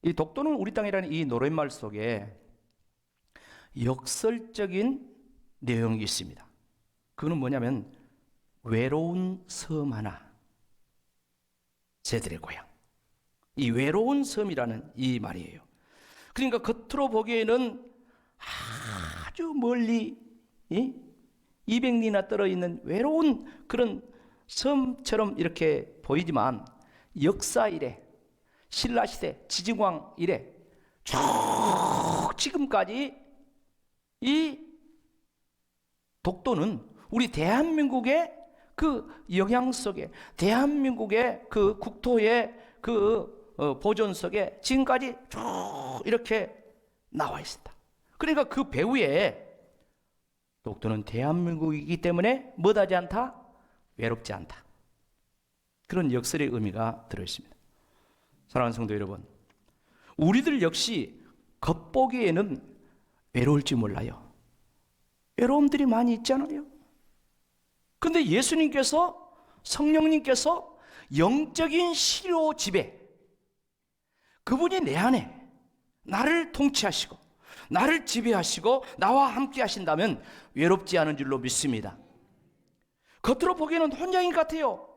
이 독도는 우리 땅이라는 이 노랫말 속에 역설적인 내용이 있습니다. 그거는 뭐냐면 외로운 섬 하나, 새들의 고향. 이 외로운 섬이라는 이 말이에요. 그러니까 겉으로 보기에는 아주 멀리 200리나 떨어 있는 외로운 그런 섬처럼 이렇게 보이지만 역사 이래, 신라시대, 지증왕 이래 쭉 지금까지 이 독도는 우리 대한민국의 그 영향 속에, 대한민국의 그 국토의 그 보존 속에 지금까지 쭉 이렇게 나와 있습니다. 그러니까 그 배후에 독도는 대한민국이기 때문에 뭐하지 않다? 외롭지 않다. 그런 역설의 의미가 들어있습니다. 사랑하는 성도 여러분, 우리들 역시 겉보기에는 외로울지 몰라요. 외로움들이 많이 있잖아요. 근데 예수님께서, 성령님께서 영적인 시로 지배, 그분이 내 안에 나를 통치하시고 나를 지배하시고 나와 함께 하신다면 외롭지 않은 줄로 믿습니다. 겉으로 보기에는 혼자인 것 같아요.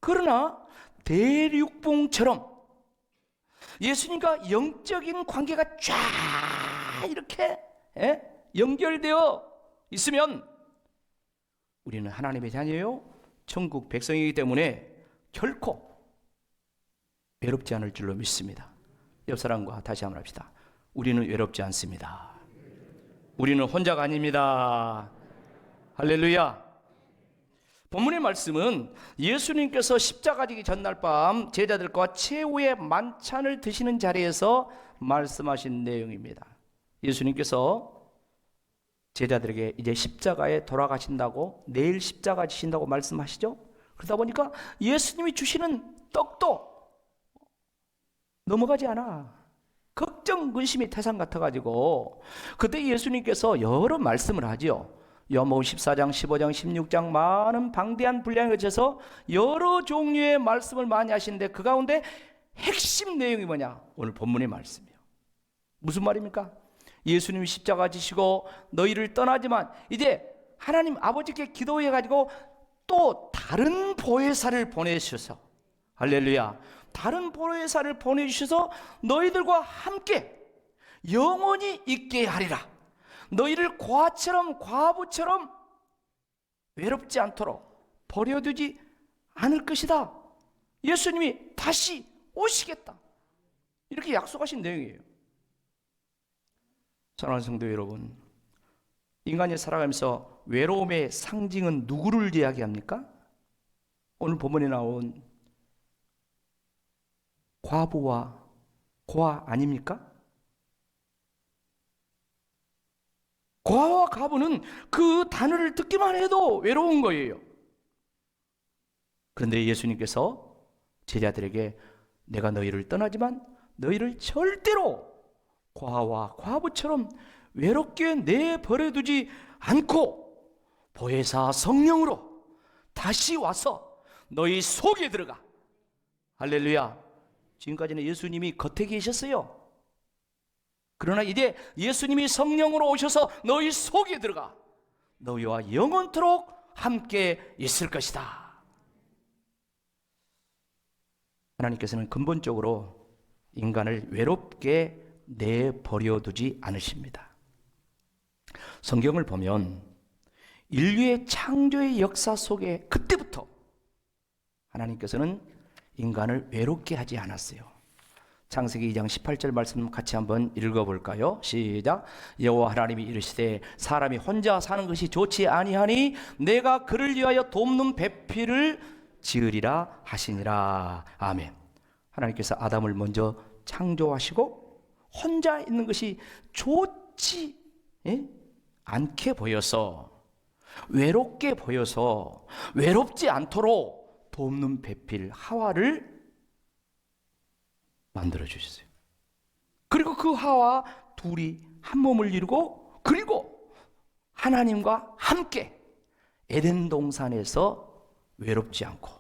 그러나 대륙봉처럼 예수님과 영적인 관계가 쫙 이렇게 연결되어 있으면 우리는 하나님의 자녀요, 천국 백성이기 때문에 결코 외롭지 않을 줄로 믿습니다. 옆 사람과 다시 한번 합시다. 우리는 외롭지 않습니다. 우리는 혼자가 아닙니다. 할렐루야. 본문의 말씀은 예수님께서 십자가 지기 전날 밤 제자들과 최후의 만찬을 드시는 자리에서 말씀하신 내용입니다. 예수님께서 제자들에게 이제 십자가에 돌아가신다고, 내일 십자가 지신다고 말씀하시죠. 그러다 보니까 예수님이 주시는 떡도 넘어가지 않아. 걱정, 근심이 태산 같아가지고 그때 예수님께서 여러 말씀을 하죠. 요한복음 14장, 15장, 16장 많은 방대한 분량에 걸쳐서 여러 종류의 말씀을 많이 하시는데 그 가운데 핵심 내용이 뭐냐? 오늘 본문의 말씀이에요. 무슨 말입니까? 예수님이 십자가 지시고 너희를 떠나지만 이제 하나님 아버지께 기도해가지고 또 다른 보혜사를 보내주셔서, 할렐루야, 다른 보혜사를 보내주셔서 너희들과 함께 영원히 있게 하리라. 너희를 과처럼 과부처럼 외롭지 않도록 버려두지 않을 것이다. 예수님이 다시 오시겠다. 이렇게 약속하신 내용이에요. 사랑하는 성도 여러분, 인간이 살아가면서 외로움의 상징은 누구를 이야기합니까? 오늘 본문에 나온 과부와 고아 아닙니까? 고아와 과부는 그 단어를 듣기만 해도 외로운 거예요. 그런데 예수님께서 제자들에게 내가 너희를 떠나지만 너희를 절대로 고아와 과부처럼 외롭게 내버려두지 않고 보혜사 성령으로 다시 와서 너희 속에 들어가. 할렐루야. 지금까지는 예수님이 겉에 계셨어요. 그러나 이제 예수님이 성령으로 오셔서 너희 속에 들어가 너희와 영원토록 함께 있을 것이다. 하나님께서는 근본적으로 인간을 외롭게 내버려두지 않으십니다. 성경을 보면 인류의 창조의 역사 속에 그때부터 하나님께서는 인간을 외롭게 하지 않았어요. 창세기 2장 18절 말씀 같이 한번 읽어볼까요? 시작. 여호와 하나님이 이르시되 사람이 혼자 사는 것이 좋지 아니하니 내가 그를 위하여 돕는 배필을 지으리라 하시니라. 아멘. 하나님께서 아담을 먼저 창조하시고 혼자 있는 것이 좋지 않게 보여서, 외롭게 보여서 외롭지 않도록 돕는 배필 하와를 만들어 주셨어요. 그리고 그 하와 둘이 한 몸을 이루고 그리고 하나님과 함께 에덴 동산에서 외롭지 않고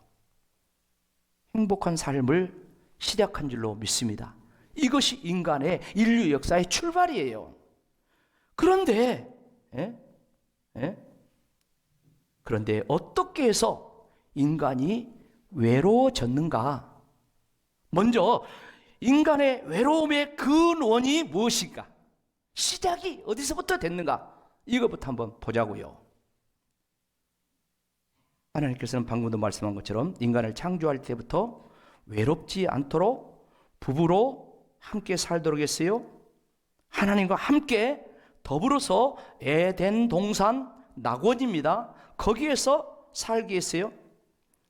행복한 삶을 시작한 줄로 믿습니다. 이것이 인간의 인류 역사의 출발이에요. 그런데 그런데 어떻게 해서 인간이 외로워졌는가? 먼저 인간의 외로움의 근원이 무엇인가? 시작이 어디서부터 됐는가? 이것부터 한번 보자고요. 하나님께서는 방금도 말씀한 것처럼 인간을 창조할 때부터 외롭지 않도록 부부로 함께 살도록 했어요. 하나님과 함께 더불어서 에덴 동산 낙원입니다. 거기에서 살게 했어요.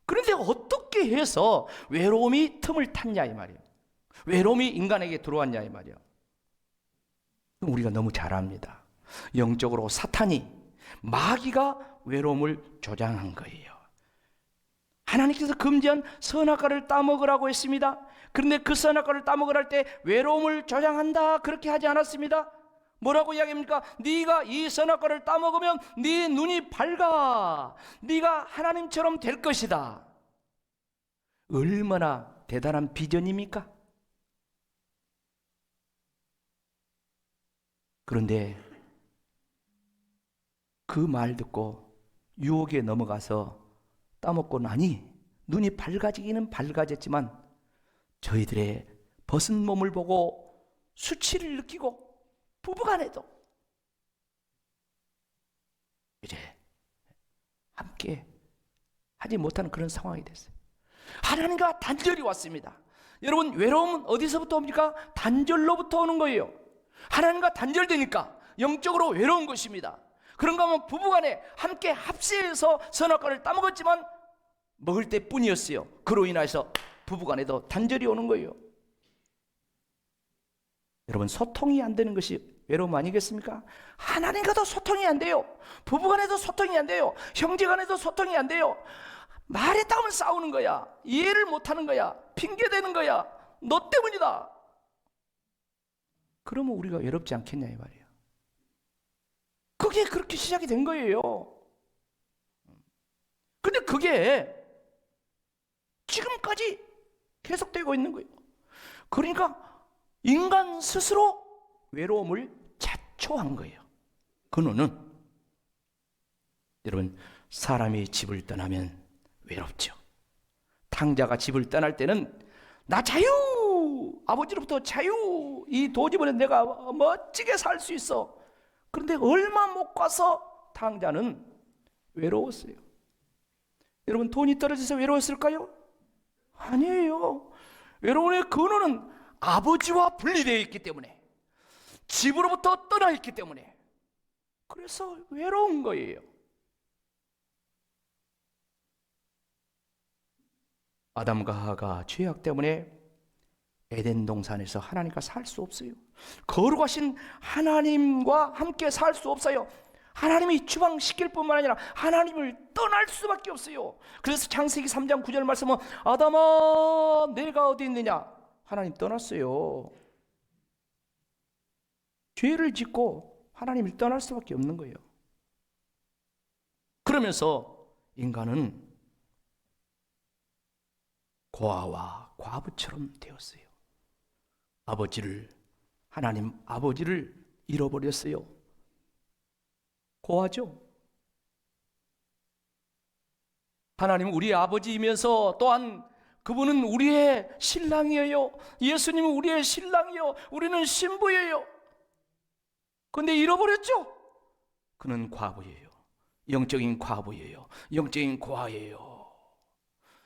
그런데 어떻게 해서 외로움이 틈을 탔냐 이 말이에요. 외로움이 인간에게 들어왔냐 이 말이에요. 우리가 너무 잘 압니다. 영적으로 사탄이, 마귀가 외로움을 조장한 거예요. 하나님께서 금지한 선악과를 따먹으라고 했습니다. 그런데 그 선악과를 따먹으라 할 때 외로움을 조장한다 그렇게 하지 않았습니다. 뭐라고 이야기합니까? 네가 이 선악과를 따먹으면 네 눈이 밝아, 네가 하나님처럼 될 것이다. 얼마나 대단한 비전입니까? 그런데 그 말 듣고 유혹에 넘어가서 따먹고 나니 눈이 밝아지기는 밝아졌지만 저희들의 벗은 몸을 보고 수치를 느끼고 부부간에도 이제 함께 하지 못하는 그런 상황이 됐어요. 하나님과 단절이 왔습니다. 여러분, 외로움은 어디서부터 옵니까? 단절로부터 오는 거예요. 하나님과 단절되니까 영적으로 외로운 것입니다. 그런가 하면 부부간에 함께 합세해서 선악과를 따먹었지만 먹을 때뿐이었어요. 그로 인해서 부부간에도 단절이 오는 거예요. 여러분, 소통이 안 되는 것이 외로움 아니겠습니까? 하나님과도 소통이 안 돼요. 부부간에도 소통이 안 돼요. 형제간에도 소통이 안 돼요. 말했다면 싸우는 거야. 이해를 못하는 거야. 핑계대는 거야. 너 때문이다. 그러면 우리가 외롭지 않겠냐 이 말이에요. 그게 그렇게 시작이 된 거예요. 근데 그게 지금까지 계속되고 있는 거예요. 그러니까 인간 스스로 외로움을 자초한 거예요. 근원은 여러분, 사람이 집을 떠나면 외롭죠. 탕자가 집을 떠날 때는 나 자유! 아버지로부터 자유! 이 도집은 내가 멋지게 살 수 있어. 그런데 얼마 못 가서 탕자는 외로웠어요. 여러분, 돈이 떨어져서 외로웠을까요? 아니에요. 외로움의 근원은 아버지와 분리되어 있기 때문에, 집으로부터 떠나 있기 때문에, 그래서 외로운 거예요. 아담과 하와가 죄악 때문에 에덴 동산에서 하나님과 살 수 없어요. 거룩하신 하나님과 함께 살 수 없어요. 하나님이 추방시킬 뿐만 아니라 하나님을 떠날 수밖에 없어요. 그래서 창세기 3장 9절 말씀은 아담아 내가 어디 있느냐? 하나님 떠났어요. 죄를 짓고 하나님을 떠날 수밖에 없는 거예요. 그러면서 인간은 고아와 과부처럼 되었어요. 하나님 아버지를 잃어버렸어요. 고아죠. 하나님은 우리의 아버지이면서 또한 그분은 우리의 신랑이에요. 예수님은 우리의 신랑이요. 우리는 신부예요. 그런데 잃어버렸죠. 그는 과부예요. 영적인 과부예요. 영적인 고아예요.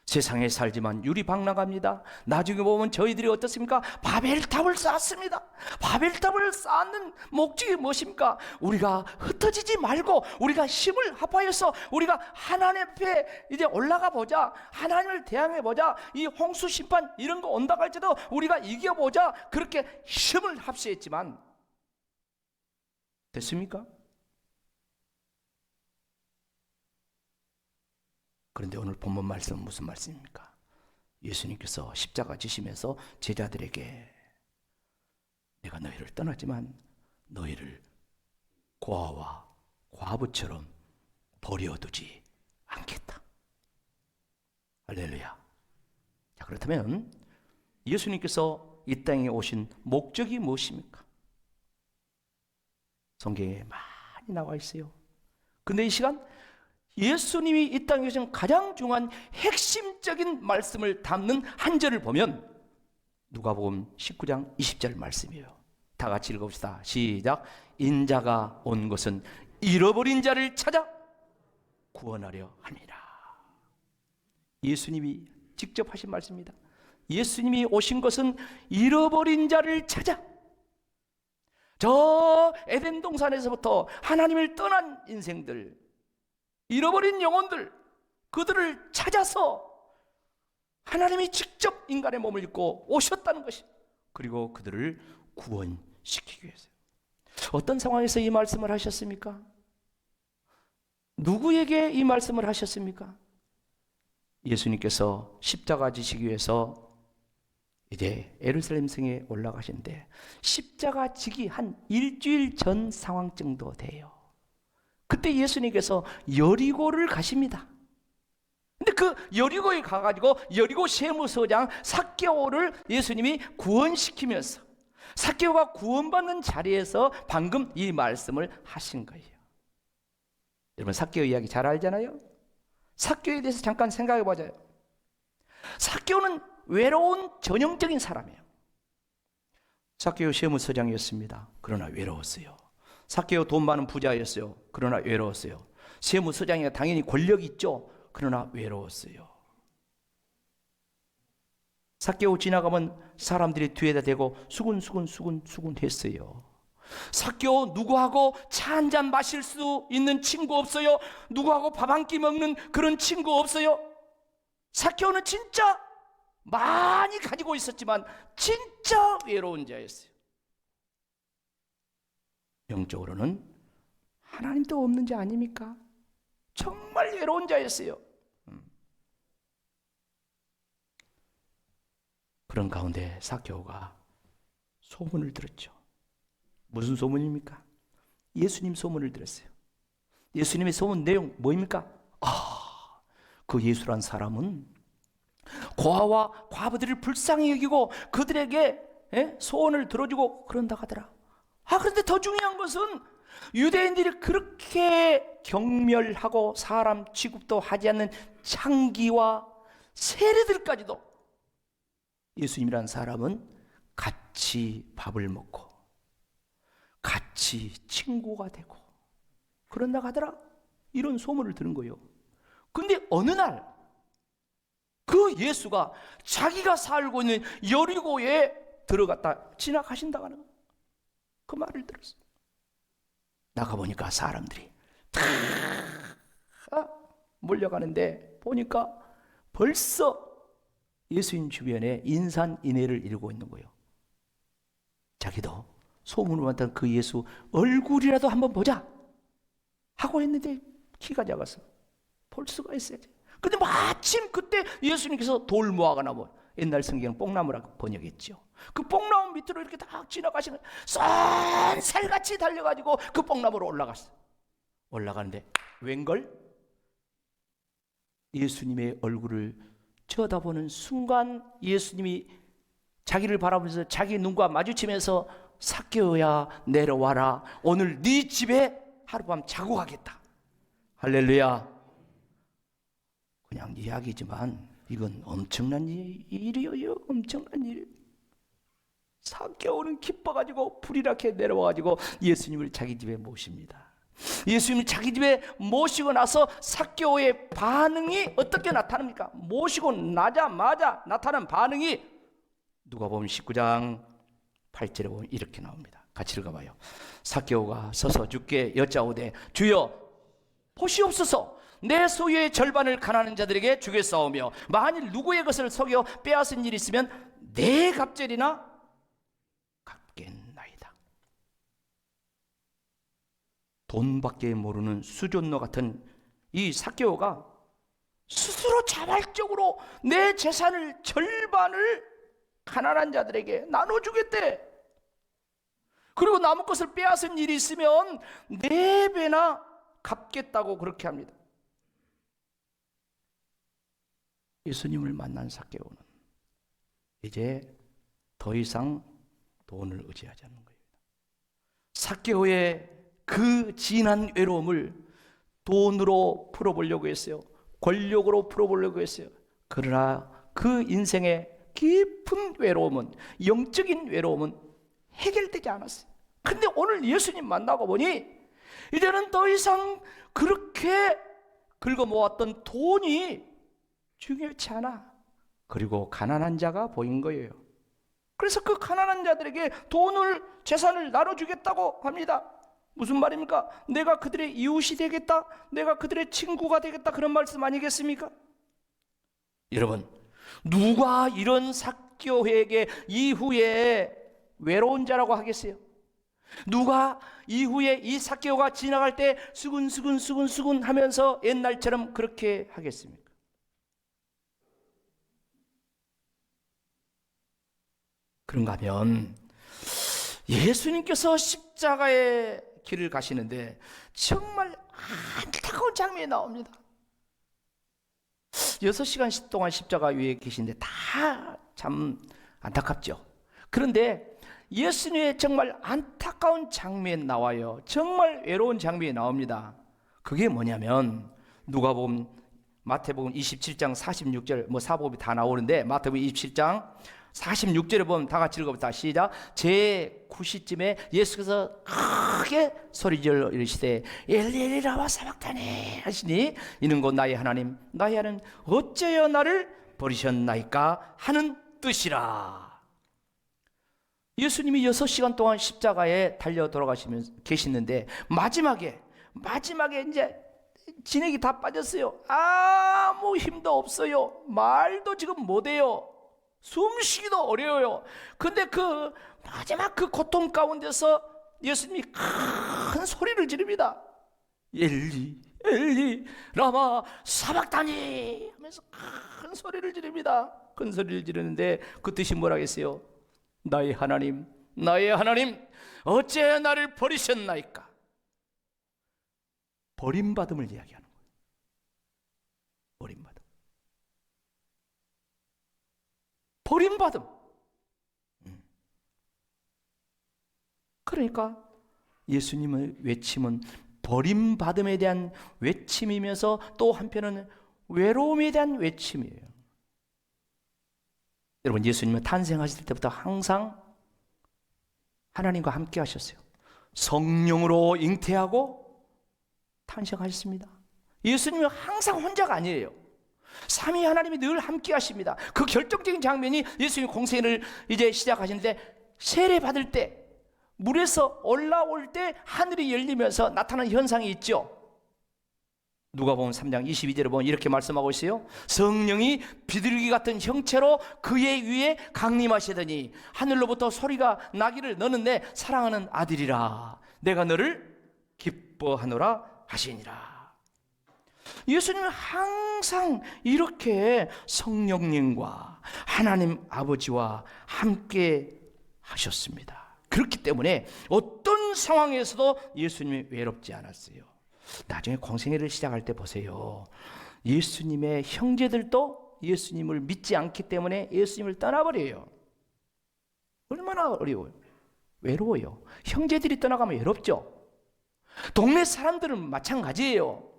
세상에 살지만 유리박락합니다. 나중에 보면 저희들이 어떻습니까? 바벨탑을 쌓았습니다. 바벨탑을 쌓는 목적이 무엇입니까? 우리가 흩어지지 말고 우리가 힘을 합하여서 우리가 하나님 앞에 이제 올라가 보자. 하나님을 대항해 보자. 이 홍수 심판 이런 거 온다고 할지도 우리가 이겨보자. 그렇게 힘을 합세했지만 됐습니까? 그런데 오늘 본문 말씀은 무슨 말씀입니까? 예수님께서 십자가 지시면서 제자들에게 내가 너희를 떠났지만 너희를 고아와 과부처럼 버려두지 않겠다. 할렐루야. 자, 그렇다면 예수님께서 이 땅에 오신 목적이 무엇입니까? 성경에 많이 나와 있어요. 근데 이 시간 예수님이 이 땅에 오신 가장 중요한 핵심적인 말씀을 담는 한 절을 보면 누가복음 19장 20절 말씀이에요. 다 같이 읽어봅시다. 시작. 인자가 온 것은 잃어버린 자를 찾아 구원하려 함이라. 예수님이 직접 하신 말씀입니다. 예수님이 오신 것은 잃어버린 자를 찾아, 저 에덴 동산에서부터 하나님을 떠난 인생들, 잃어버린 영혼들, 그들을 찾아서 하나님이 직접 인간의 몸을 입고 오셨다는 것이, 그리고 그들을 구원시키기 위해서요. 어떤 상황에서 이 말씀을 하셨습니까? 누구에게 이 말씀을 하셨습니까? 예수님께서 십자가 지시기 위해서 이제 예루살렘 성에 올라가신데 십자가 지기 한 일주일 전 상황 정도 돼요. 그때 예수님께서 여리고를 가십니다. 근데 그 여리고에 가가지고 여리고 세무서장 삭개오를 예수님이 구원시키면서 삭개오가 구원받는 자리에서 방금 이 말씀을 하신 거예요. 여러분 삭개오 이야기 잘 알잖아요. 삭개오에 대해서 잠깐 생각해 보자요. 삭개오는 외로운 전형적인 사람이에요. 삭개오 세무서장이었습니다. 그러나 외로웠어요. 삭개오 돈 많은 부자였어요. 그러나 외로웠어요. 세무서장이 당연히 권력이 있죠. 그러나 외로웠어요. 삭개오 지나가면 사람들이 뒤에다 대고 수군 했어요. 삭개오 누구하고 차 한 잔 마실 수 있는 친구 없어요. 누구하고 밥 한 끼 먹는 그런 친구 없어요. 삭개오는 진짜 많이 가지고 있었지만 진짜 외로운 자였어요. 영적으로는 하나님도 없는 자 아닙니까? 정말 외로운 자였어요. 그런 가운데 삭개오가 소문을 들었죠. 무슨 소문입니까? 예수님 소문을 들었어요. 예수님의 소문 내용 뭐입니까? 그 예수란 사람은 고아와 과부들을 불쌍히 여기고 그들에게 소원을 들어주고 그런다 하더라. 그런데 더 중요한 것은 유대인들이 그렇게 경멸하고 사람 취급도 하지 않는 창기와 세리들까지도 예수님이란 사람은 같이 밥을 먹고 같이 친구가 되고 그런다 하더라. 이런 소문을 들은 거예요. 근데 어느 날 그 예수가 자기가 살고 있는 여리고에 들어갔다 지나가신다는 거예요. 그 말을 들었어요. 나가보니까 사람들이 다 몰려가는데 보니까 벌써 예수님 주변에 인산인해를 이루고 있는 거예요. 자기도 소문을 맡은 그 예수 얼굴이라도 한번 보자 하고 했는데 키가 작아서 볼 수가 있어야지. 근데 마침 그때 예수님께서 돌무화과 나무, 옛날 성경은 뽕나무라고 번역했죠. 그 뽕나무 밑으로 이렇게 딱 지나가시는 쏜살같이 달려가지고 그 뽕나무로 올라갔어요. 올라가는데 웬걸? 예수님의 얼굴을 쳐다보는 순간 예수님이 자기를 바라보면서 자기 눈과 마주치면서 삭개오야 내려와라. 오늘 네 집에 하룻밤 자고 가겠다. 할렐루야. 그냥 이야기지만 이건 엄청난 일이에요. 엄청난 일. 삭개오는 기뻐가지고 불이랗게 내려와가지고 예수님을 자기 집에 모십니다. 예수님을 자기 집에 모시고 나서 삭개오의 반응이 어떻게 나타납니까? 모시고 나자마자 나타난 반응이 누가복음 19장 8절에 보면 이렇게 나옵니다. 같이 읽어봐요. 삭개오가 서서 주께 여짜오되 주여 보시옵소서, 내 소유의 절반을 가난한 자들에게 주겠사오며 만일 누구의 것을 속여 빼앗은 일이 있으면 내 갑절이나 갚겠나이다. 돈밖에 모르는 수존노 같은 이 삭개오가 스스로 자발적으로 내 재산을 절반을 가난한 자들에게 나눠주겠대. 그리고 남은 것을 빼앗은 일이 있으면 4배나 갚겠다고 그렇게 합니다. 예수님을 만난 삭개오는 이제 더 이상 돈을 의지하지 않는 거예요. 삭개오의 그 진한 외로움을 돈으로 풀어보려고 했어요. 권력으로 풀어보려고 했어요. 그러나 그 인생의 깊은 외로움은, 영적인 외로움은 해결되지 않았어요. 근데 오늘 예수님 만나고 보니 이제는 더 이상 그렇게 긁어 모았던 돈이 중요치 않아. 그리고 가난한 자가 보인 거예요. 그래서 그 가난한 자들에게 돈을, 재산을 나눠주겠다고 합니다. 무슨 말입니까? 내가 그들의 이웃이 되겠다, 내가 그들의 친구가 되겠다, 그런 말씀 아니겠습니까? 여러분, 누가 이런 삭개오에게 이후에 외로운 자라고 하겠어요? 누가 이후에 이 삭개오가 지나갈 때 수근수근 하면서 옛날처럼 그렇게 하겠습니까? 그런가 하면 예수님께서 십자가의 길을 가시는데 정말 안타까운 장면이 나옵니다. 6시간 동안 십자가 위에 계신데 다 참 안타깝죠. 그런데 예수님의 정말 안타까운 장면이 나와요. 정말 외로운 장면이 나옵니다. 그게 뭐냐면 누가복음, 마태복음 27장 46절, 사복음이 다 나오는데 마태복음 27장 46절에 보면 다 같이 읽어봅시다. 시작. 제 9시쯤에 예수께서 크게 소리질러 이르시되 엘리 라마 사박다니 하시니 이는 곧 나의 하나님 나의 하나님 어째여 나를 버리셨나이까 하는 뜻이라. 예수님이 6시간 동안 십자가에 달려 돌아가시면서 계시는데 마지막에 이제 진액이 다 빠졌어요. 아무 힘도 없어요. 말도 지금 못해요. 숨쉬기도 어려워요. 근데 그 마지막 그 고통 가운데서 예수님이 큰 소리를 지릅니다. 엘리 엘리 라마 사박다니 하면서 큰 소리를 지릅니다. 큰 소리를 지르는데 그 뜻이 뭐라겠어요? 나의 하나님 어째 나를 버리셨나이까? 버림받음을 이야기하는 거예요. 버림받음. 그러니까 예수님의 외침은 버림받음에 대한 외침이면서 또 한편은 외로움에 대한 외침이에요. 여러분, 예수님은 탄생하실 때부터 항상 하나님과 함께 하셨어요. 성령으로 잉태하고 탄생하셨습니다. 예수님은 항상 혼자가 아니에요. 삼위 하나님이 늘 함께 하십니다. 그 결정적인 장면이 예수님 공생애를 이제 시작하시는데 세례 받을 때 물에서 올라올 때 하늘이 열리면서 나타나는 현상이 있죠. 누가복음 3장 22절에 보면 이렇게 말씀하고 있어요. 성령이 비둘기 같은 형체로 그의 위에 강림하시더니 하늘로부터 소리가 나기를 너는 내 사랑하는 아들이라 내가 너를 기뻐하노라 하시니라. 예수님은 항상 이렇게 성령님과 하나님 아버지와 함께 하셨습니다. 그렇기 때문에 어떤 상황에서도 예수님이 외롭지 않았어요. 나중에 공생애를 시작할 때 보세요. 예수님의 형제들도 예수님을 믿지 않기 때문에 예수님을 떠나버려요. 얼마나 어려워요. 외로워요. 형제들이 떠나가면 외롭죠. 동네 사람들은 마찬가지예요.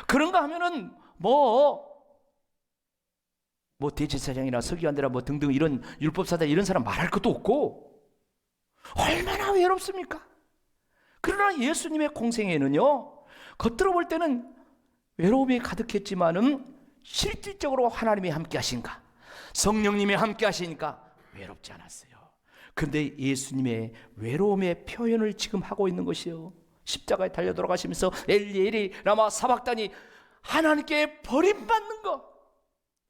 그런가 하면은 대제사장이나 서기관들이나 등등 이런 율법사들 이런 사람 말할 것도 없고 얼마나 외롭습니까? 그러나 예수님의 공생애는요, 겉으로 볼 때는 외로움이 가득했지만은 실질적으로 하나님이 함께 하신가, 성령님이 함께 하시니까 외롭지 않았어요. 그런데 예수님의 외로움의 표현을 지금 하고 있는 것이요, 십자가에 달려 돌아가시면서 엘리 엘리 라마 사박다니 하나님께 버림받는 것,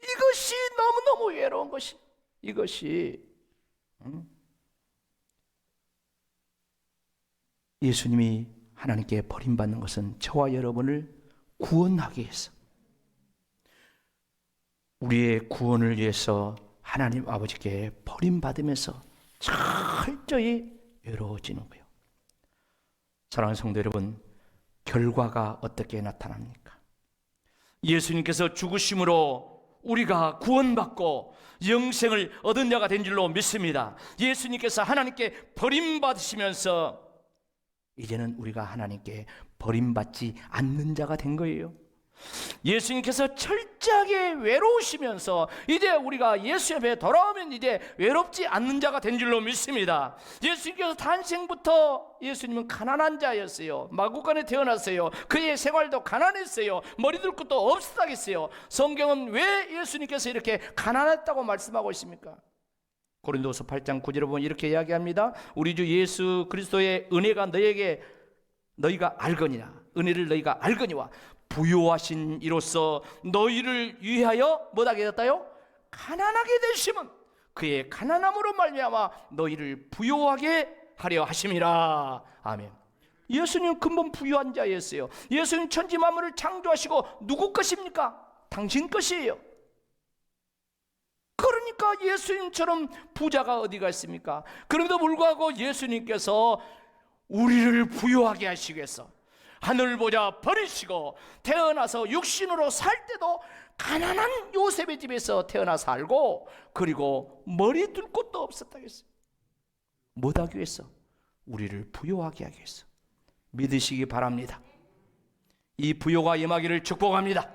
이것이 너무너무 외로운 것이, 이것이 예수님이 하나님께 버림받는 것은 저와 여러분을 구원하기 위해서, 우리의 구원을 위해서 하나님 아버지께 버림받으면서 철저히 외로워지는 거예요. 사랑하는 성도 여러분, 결과가 어떻게 나타납니까? 예수님께서 죽으심으로 우리가 구원받고 영생을 얻은 자가 된 줄로 믿습니다. 예수님께서 하나님께 버림받으시면서 이제는 우리가 하나님께 버림받지 않는 자가 된 거예요. 예수님께서 철저하게 외로우시면서 이제 우리가 예수 옆에 돌아오면 이제 외롭지 않는 자가 된 줄로 믿습니다. 예수님께서 탄생부터 예수님은 가난한 자였어요. 마구간에 태어났어요. 그의 생활도 가난했어요. 머리 둘 것도 없었다겠어요. 성경은 왜 예수님께서 이렇게 가난했다고 말씀하고 있습니까? 고린도서 8장 9절에 보면 이렇게 이야기합니다. 우리 주 예수 그리스도의 은혜가 너희가 알거니와 은혜를 너희가 알거니와 부요하신 이로써 너희를 위하여 뭐하게 되었다요? 가난하게 되심은 그의 가난함으로 말미암아 너희를 부요하게 하려 하심이라. 아멘. 예수님 근본 부유한 자였어요. 예수님 천지 만물을 창조하시고 누구 것입니까? 당신 것이에요. 그러니까 예수님처럼 부자가 어디가 있습니까? 그럼에도 불구하고 예수님께서 우리를 부유하게 하시기 위해서 하늘 보자 버리시고 태어나서 육신으로 살 때도 가난한 요셉의 집에서 태어나 살고, 그리고 머리 둘 곳도 없었다겠어요. 못 하기 위해서? 우리를 부유하게 하기 위해서. 믿으시기 바랍니다. 이 부요가 임하기를 축복합니다.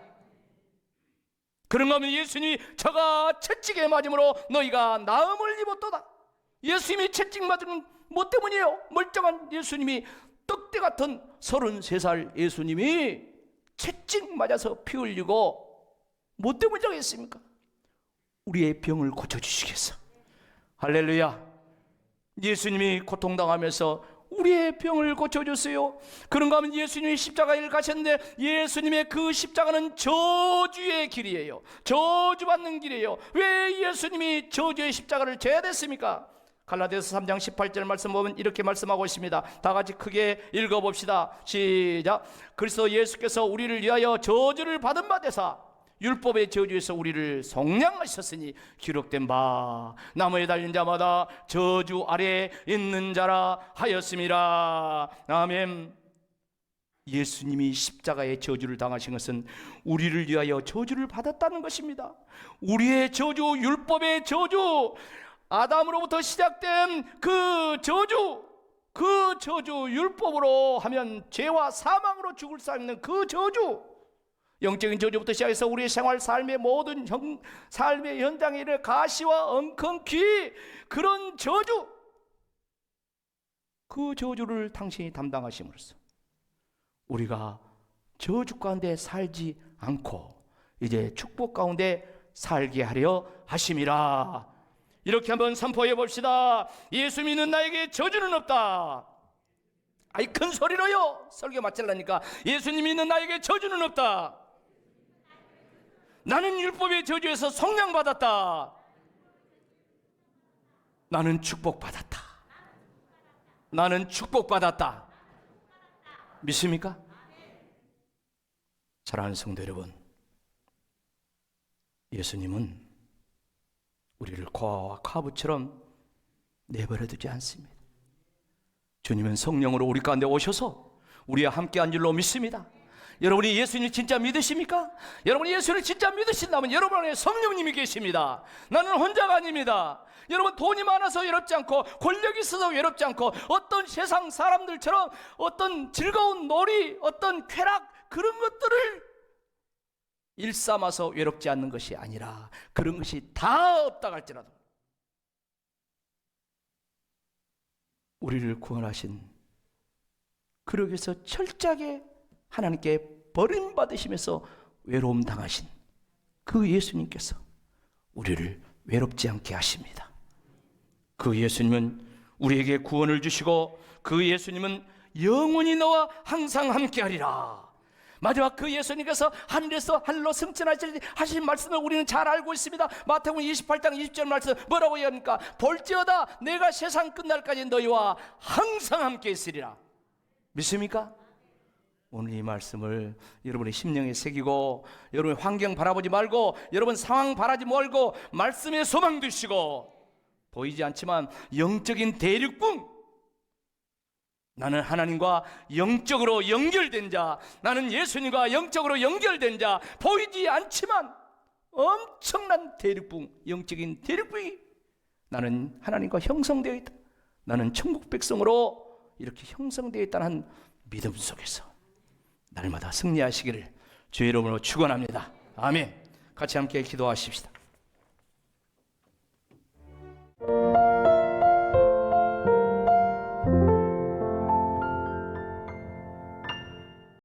그런가 하면 예수님이 저가 채찍에 맞음으로 너희가 나음을 입었도다. 예수님이 채찍 맞은 뭐 때문이에요? 멀쩡한 예수님이, 떡대 같은 33살 예수님이 채찍 맞아서 피 흘리고 뭐 때문이겠습니까? 우리의 병을 고쳐주시겠어. 할렐루야. 예수님이 고통당하면서 우리의 병을 고쳐주세요. 그런가 하면 예수님이 십자가에 가셨는데 예수님의 그 십자가는 저주의 길이에요. 저주받는 길이에요. 왜 예수님이 저주의 십자가를 져야 됐습니까? 갈라디아서 3장 18절 말씀 보면 이렇게 말씀하고 있습니다. 다 같이 크게 읽어봅시다. 시작. 그리스도 예수께서 우리를 위하여 저주를 받은 바 되사 율법의 저주에서 우리를 속량하셨으니 기록된 바 나무에 달린 자마다 저주 아래 있는 자라 하였음이라. 아멘. 예수님이 십자가의 저주를 당하신 것은 우리를 위하여 저주를 받았다는 것입니다. 우리의 저주, 율법의 저주, 아담으로부터 시작된 그 저주, 율법으로 하면 죄와 사망으로 죽을 수 있는 그 저주, 영적인 저주부터 시작해서 우리의 생활, 삶의 모든 삶의 현장에 이르러 가시와 엉겅퀴, 그런 저주, 그 저주를 당신이 담당하심으로써 우리가 저주 가운데 살지 않고 이제 축복 가운데 살게 하려 하심이라. 이렇게 한번 선포해 봅시다. 예수 믿는 나에게 저주는 없다. 아이 큰 소리로요. 설교 마치려니까. 예수님 믿는 나에게 저주는 없다. 나는 율법의 저주에서 속량받았다. 나는 축복받았다. 나는 축복받았다. 믿습니까? 사랑하는 성도 여러분, 예수님은 우리를 고아와 과부처럼 내버려 두지 않습니다. 주님은 성령으로 우리 가운데 오셔서 우리와 함께 한 줄로 믿습니다. 여러분이 예수님 진짜 믿으십니까? 여러분이 예수를 진짜 믿으신다면 여러분 안에 성령님이 계십니다. 나는 혼자가 아닙니다. 여러분 돈이 많아서 외롭지 않고 권력이 있어서 외롭지 않고 어떤 세상 사람들처럼 어떤 즐거운 놀이, 어떤 쾌락, 그런 것들을 일삼아서 외롭지 않는 것이 아니라 그런 것이 다 없다 할지라도 우리를 구원하신, 그러기 위해서 철저하게 하나님께 버림받으시면서 외로움 당하신 그 예수님께서 우리를 외롭지 않게 하십니다. 그 예수님은 우리에게 구원을 주시고 그 예수님은 영원히 너와 항상 함께하리라. 마지막 그 예수님께서 하늘에서 하늘로 승천하신 말씀을 우리는 잘 알고 있습니다. 마태복음 28장 20절 말씀 뭐라고 얘기합니까? 볼지어다 내가 세상 끝날까지 너희와 항상 함께 있으리라. 믿습니까? 오늘 이 말씀을 여러분의 심령에 새기고 여러분의 환경 바라보지 말고 여러분 상황 바라지 말고 말씀에 소망 두시고, 보이지 않지만 영적인 대륙궁, 나는 하나님과 영적으로 연결된 자, 나는 예수님과 영적으로 연결된 자, 보이지 않지만 엄청난 대륙붕, 영적인 대륙붕이 나는 하나님과 형성되어 있다, 나는 천국 백성으로 이렇게 형성되어 있다는 믿음 속에서 날마다 승리하시기를 주의 이름으로 축원합니다. 아멘. 같이 함께 기도하십시다.